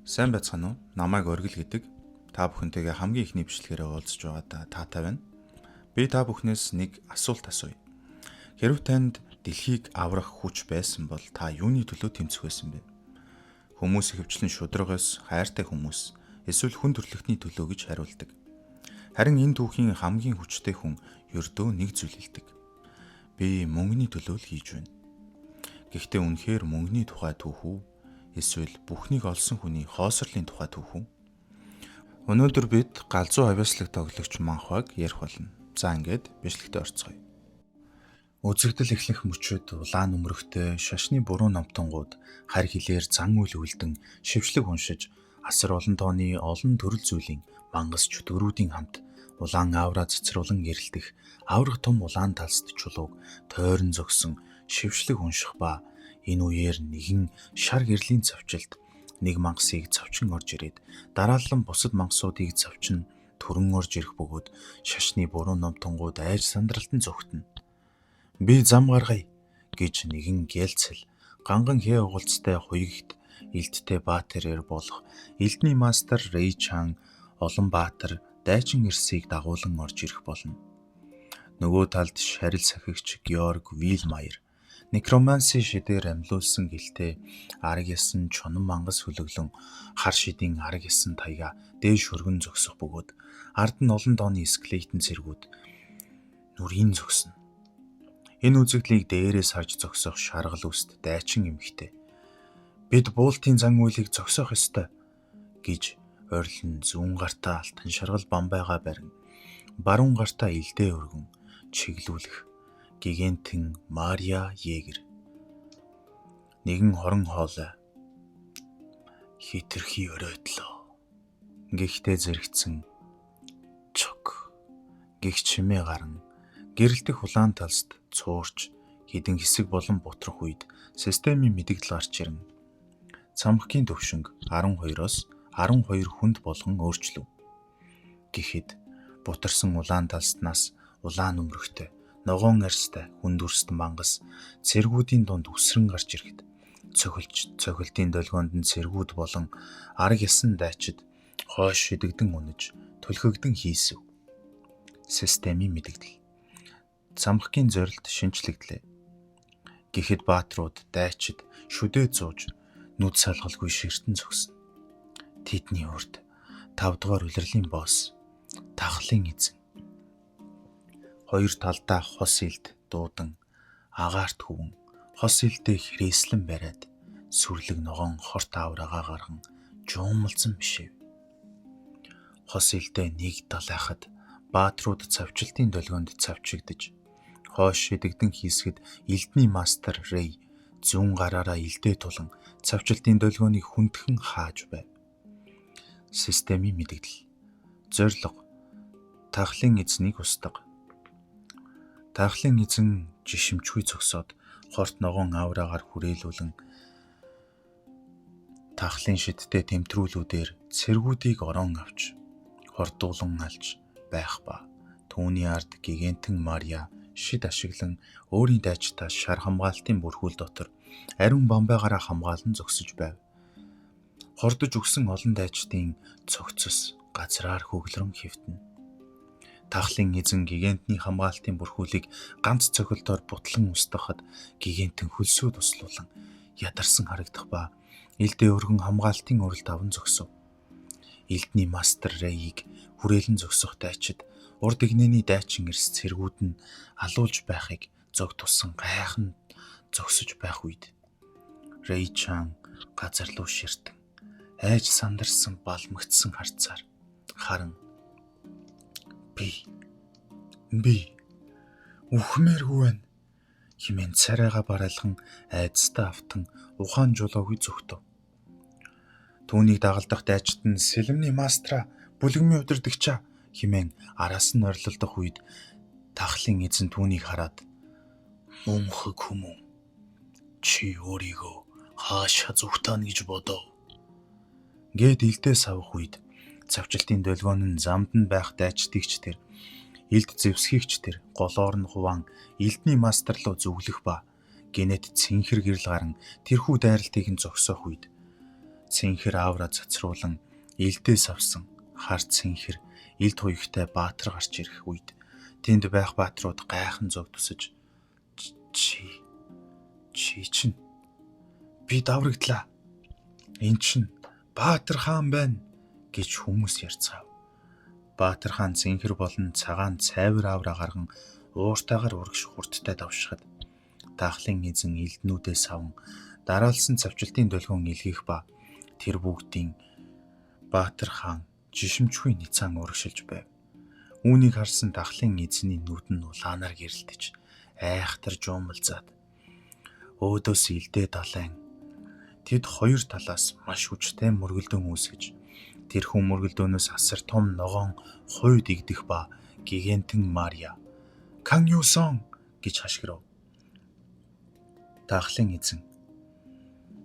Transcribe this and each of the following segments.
Сайн байцгаана уу? Намайг Оргил гэдэг. Та бүхэнтэйгээ хамгийн ихний бичлэгээрээ уулзж байгаадаа таатай байна. Би та бүхнээс нэг асуулт асууя. Хэрв танд дэлхийг аврах хүч байсан бол та юуны төлөө тэмцэх байсан бэ? Хүмүүс ихэвчлэн шударгаас, хайртай хүмүүс, эсвэл хүн төрлөختний төлөө гэж хариулдаг. Харин энэ түүхийн хамгийн хүчтэй хүн ердөө нэг зүйл хэлдэг. Би мөнгөний төлөө л хийж байна. Гэхдээ үнэхээр мөнгөний тухай түүх үү? Эсвэл бүхнийг олсон хүний хоосрлын тухай түүх үү? Өнөөдөр бид галзуу авьяаслаг тоглогч Манхваг ярих болно. За ингээд бичлэгтээ орцгоё. Үзэгдэл эхлэх мөчөд улаан өмнөрөгтэй шашны буруу номтонгууд харь хилээр зан үйл үлдэн шившлэг уншиж асар олон тооны олон төрөл зүйлийн мангас чөтгөрүүдийн хамт улаан аавраа цэцруулан гэрэлтэх аврах том улаан талст чулууг тойрон зогсон шившлэг унших ба энэ үеэр нэгэн шар гэрлийн цавчилд нэг мангасыг цавчин орж ирээд дараалан бусад мангасуудыг цавчин түрэн орж ирэх бөгөөд шашны буруу номтонгууд айж сандралтан зүгтэн. Би зам гаргая гэж нэгэн гэлцэл ганган хээ угалцтай хуйгт элдтэй баатарээр болох элдний мастер Рэй Чан олон баатар дайчин эрсийг дагуулan орж ирэх болно. Нөгөө талд шарил сахигч Георг Вилмайер некроманси шидээр амьлуулсан гэлтэй араг ясан чонон мангас хөлөглөн хар шидийн араг ясан таяга дээш хөргөн зогсох бөгөөд ард нь олон тооны скелетэн цэргүүд нүрийн зогсно. Энэ үзэгдлийг дээрээс харж зогсох шаргал үст дайчин эмэгтэй. Бид буултын зан үйлийг зогсоох ёстой гэж ойрлон зүүн гартаа алтан шаргал бамбайгаа барин баруун гартаа илдээ өргөн чиглүүлэх гигантын Мария Егер. Нэгэн хорон хоолой хитрхи өрөөдлөө. Гэхдээ зэрэгцэн чок гих чимээ гарan гэрэлтэх улаан талст цуурч хідэн хэсэг болон бутрах үед системийн мэдэгдэл гарч ирнэ. Цамхгийн төвшинг 12-оос 12 хүнд болгон өөрчлөв. Гэхэд бутарсан улаан талстнаас улаан өмнөрөгтэй ногоон арьстай хүндүрст мангас цэргүүдийн дунд үсрэн гарч ирэхэд цохилтын долгионд нь цэргүүд болон араг ясан дайчид хойш шидэгдэн унаж түлхэгдэн хийсв. Системийн мэдэгдэл. Цамхгийн зорилт шинжлэгдлээ. Гэхэд баатрууд дайчид шүдээ зууж нүд салгалгүй ширтэн зогсно. Тэдний урд 5 дугаар улирлын босс тахлын эзэн. Хоёр талдаа хос илд дуудан агаарт хөвөн хос илдээ хэрээслэн бариад сүрлэг ногоон хорт авраага гарган жуумалзан бишэв. Хос илдээ нэг далайхад баатрууд цавчилтын долгионд цавчигдж хойш шидэгдэн хийсгэд элдний мастер Рэй зүүн гараараа илдээ тулан цавчилтын долгионыг хүндхэн хааж байв. Системийн мэдэгдэл. Зорилго. Тахлын эзнийг устгах. Тахлын эзэн жишимчгүй зогсоод хорт ногоон авраагаар хүрээлүүлэн тахлын шидтэй тэмтрүүлүүдээр цэргүүдийг орон авч хордуулан алж байх ба түүний ард гигантэн Мария шид ашиглан өөрийн дайчдаа шар хамгаалтын бүрхүүл дотор ариун бамбайгаараа хамгаалан зогсож байв. Хордож өгсөн олон дайчдын цогцос газраар хөглөрөн хэвтэнэ. Тахлын эзэн гигантны хамгаалтын бүрхүүлийг ганц цохилтоор бутлан устгахад гигантэн хөлсөө туслуулан ядарсан харагдах ба элдээ өргөн хамгаалтын уралд аван зогсов. Элдний мастер Рэйийг хүрээлэн зогсох дайчид урд игнэний дайчин эрс цэргүүд нь алуулж байхыг зог тусан гайхан зогсож байх үед Рэй Чан газар руу ширтэн айж сандарсан балмагдсан харцаар харан би үхмээргүй байна хэмээн царайгаа бараалхан айдастай автан ухаан жолоогүй зүгтв. Түүнийг дагалдах дайчид нь сэлэмний мастра бүлэгмийн удирдагчаа хэмээн араас нь орилдох үед тахлын эзэн түүнийг хараад мөнхөг хүмүүн чи өөрийгөө хаашаа зүгтаана гэж бодов гэд илдээ савх үед цавчилтын долгион нь замд нь байх дайчдыгч тэр элд зэвсгийгч тэр голоор нь хуваан элдний мастер руу зүглэх ба генет цэнхэр гэрэл гарan тэрхүү дайралтыг нь зогсоох үед Цэнхэр аавра цацруулан илдээс авсан хар цэнхэр ил туягтай баатар гарч ирэх үед тэнд байх баатрууд гайхан зов тусаж чи чинь би даврагдлаа. Эн чинь Баатар хаан байна гэж хүмүүс ярьцгаав. Баатар хаан цэнхэр болон цагаан цайвар аавра гарган ууртайгаар урагш хурдтай давшихад таахлын эзэн элднүүдээс аван дараалсан цавчлтын долгион илгээх ба тэр бүгдийн Баатар хаан жишимчгүй ницаан урагшилж байв. Үүнийг харсан таахлын эзний нүд нь улаанаар гэрэлтэж айхтар жуумалзаад өөдөөс илдээ далайн тэд хоёр талаас маш хүчтэй мөргөлдөөн үүсгэж тэрхүү мөргөлдөөнөөс асар том ногоон хойд игдэх ба гигантэн Мария Кан Юсон гэж хашгирав. Таахлын эзэн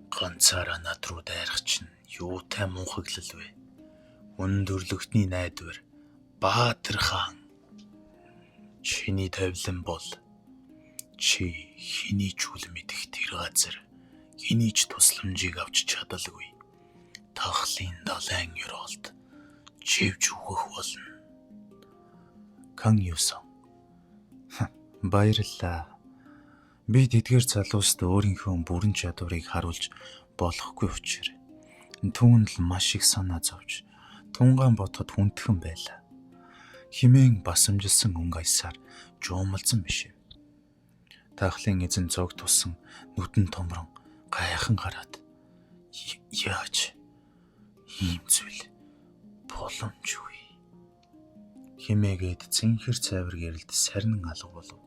ганцаараа над руу дайрах чинь юутай мунхаглал вэ? Өндөрлөгтний найдвар Баатар хаан. Чиний тавилан бол чи хэний ч үл мэдэх тэр газар хэний ч тусламжийг авч чадалгүй. Таахлын далайн ёроолд живж өгөх болно. Кан Юсон. Баярлалаа. Би тэдгээр залууст өөрийнхөө бүрэн чадварыг харуулж болохгүй учраас түүнд л маш их санаа зовж тунгаан бодоход хүндхэн байлаа. Химэн басамжилсан өнгө аясаар жуумалсан биш. Таахлын эзэн зог тусан нүдэн томрон гайхан хараад яаж ийм зүйл боломжгүй химээгээд цэнхэр цайвар гэрэлд сарнин алга болов.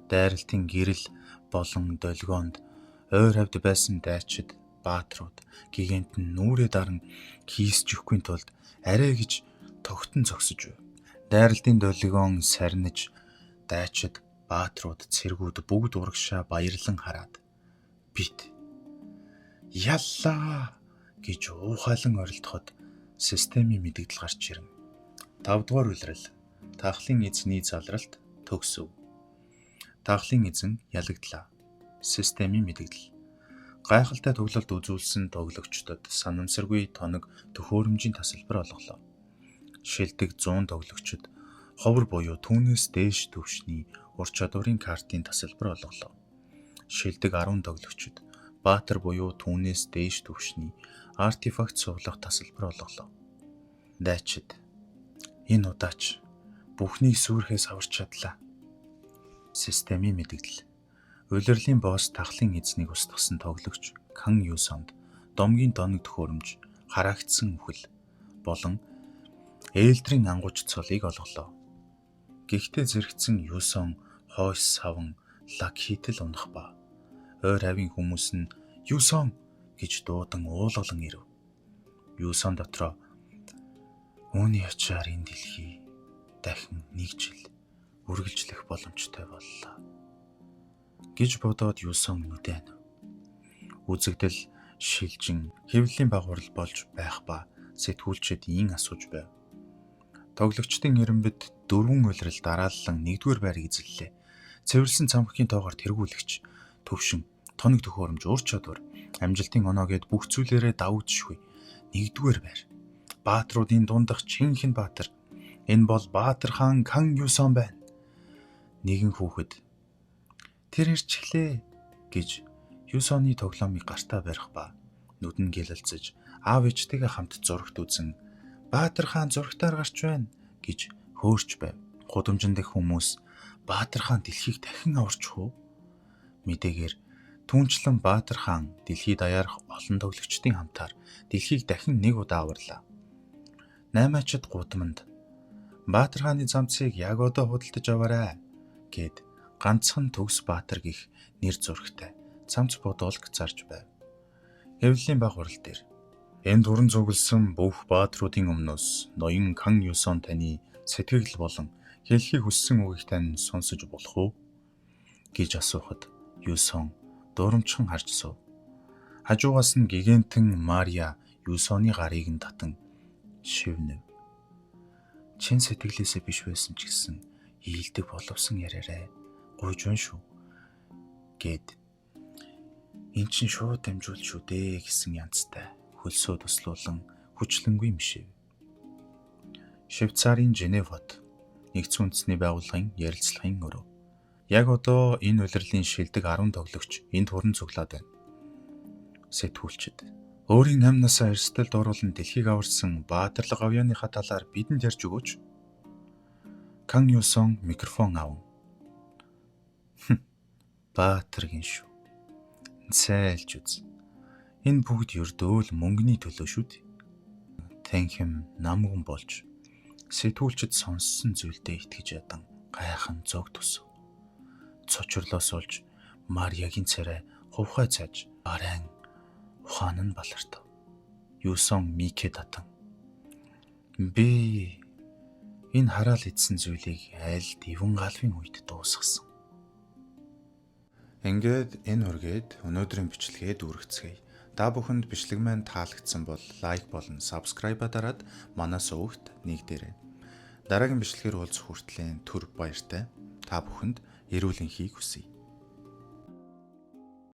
Дайралтын гэрэл болон долгионд ойр хавьд байсан дайчид баатрууд гигантэн нүрээ даран хийсчихгүй тулд арай гэж тогтон зогсож байв. Дайралтын долгион сарниж дайчид баатрууд цэргүүд бүгд урагшаа баярлан хараад бит яллаа гэж уухайлан орилдоход системийн мэдэгдэл гарч ирнэ. 5 дугаар улирал таахлын эзний залралт төгсөв. Таахлын эзэн ялагдлаа. Системийн мэдэгдэл. Гайхалтай тоглолт үзүүлсэн тоглогчдод санамсаргүй тоног төхөөрөмжийн тасалбар олголоо. Шилдэг 100 тоглогчид ховор буюу түүнээс дээш түвшний ур чадварын картын тасалбар олголоо. Шилдэг 10 тоглогчид Баатар буюу түүнээс дээш түвшний артефакт суулгах тасалбар олголоо. Дайчид энэ удаач бүхнийг сүрхээс аварч чадлаа. Системийн мэдэгдэл. Улирлын босс таахлын эзнийг устгасан тоглогч Кан Юсонд домгийн доног төхөөрөмж, харагдсан үхэл болон ээлдрийн ангууч цолыг олголоо. Гэхдээ зэрэгцэн Юсон хойш саван лаг хийтэл унах ба ойр хавийн хүмүүс нь Юсон гэж дуудан уулгалан ирэв. Юсон дотроо үүний ачаар энэ дэлхий дахин нэг жил үргэлжлэх боломжтой боллоо гэж бодоод Юсон нүдэн. Үзэгдэл шилжин хэвлэлийн багварал болж байх ба сэтгүүлчид ийн асууж байв. Тоглогчдын эренбэд 4 улирал дарааллан 1-р байрыг эзэллээ. Цэвэрлсэн цамхгийн тоогоор тэргүүлэгч төвшин тоног төхөөрөмж ур чадвар амжилтын оноо гэд бүх зүйлээрээ давагдшгүй 1-р байр. Баатруудын дундах чинхэн баатар. Энэ бол Баатар хаан Кан Юсон байна. Нэгэн хүүхэд тэр ирчихлээ гэж Юсоны тоглоомыг гартаа барих ба нүд нь гэлэлцэж аав ээжтэйгээ хамт зурагт үзэн Баатар хаан зурагтаар гарч байна гэж хөөрч байв. Гудамжинд дэх хүмүүс Баатар хаан дэлхийг дахин аварчих уу? Мэдээгээр түүнчлэн Баатар хаан дэлхийд даяарх олон тоглогчдын хамтаар дэлхийг дахин нэг удаа аварлаа. 8-ачид гудамд Баатар хааны замцыг яг одоо худалдаж аваарай гэд ганцхан төгс Баатар гих нэр зурагтай цамц бодолг зарж байв. Хэвлэлийн багварал дээр энэ дуран зүгэлсэн бүх баатруудын өмнөөс ноён Кан Юсон таны сэтгэл болон хэлхийг хүссэн үгийг тань сонсож болох уу гэж асуухад Юсон дурамчхан харж суув. Хажуугаас нь гигантэн Мария Юсоны гарыг нь татан шивнэв. Чин сэтгэлээсээ биш байсан ч гэсэн ийдэг боловсон яриараа гуйж байна шүү гэд эн чин шууд дамжуул шүү дээ гэсэн янзтай хөлсөө туслуулан хүчлэнгүй мишив. Швейцарын Женевад нэгдсэн үндэсний байгууллагын ярилцлагын өрөө. Яг одоо энэ улирлын шилдэг 10 тоглогч энд хүрэн цуглаад байна. Сэтгүүлчид өөрийн амь насаа эрсдэлд оруулан дэлхийг аварсан Баатарлаг авьяаныхаа талаар бидэнд ярьж өгөөч. Кан Юсон микрофон аван. Баатаргийн шүү. Зайлж үз. Энэ бүгд ердөө л мөнгөний төлөө шүү дээ. Танхим намган болж сэтгүүлчид сонссон зүйлдээ итгэж ядан гайхан зог тусав. Цочрлоос олж Марьягийн царай хувхай цааж барайн ухаан нь балартав. Юусон Микэ татан. Би энэ хараал идсэн зүйлийг аль дивэн галвын үед дуусгасан. Ингээд энэ үргээд өнөөдрийн бичлэгээ дүүргэцгээе. Та бүхэнд бичлэг маань таалагдсан бол лайк болон сабскрайба дараад манай сувагт нэгдээрэй. Дараагийн бичлэгээр уулзах хүртлийн түр баяртай. Та бүхэнд эрүүл энхийг хүсье.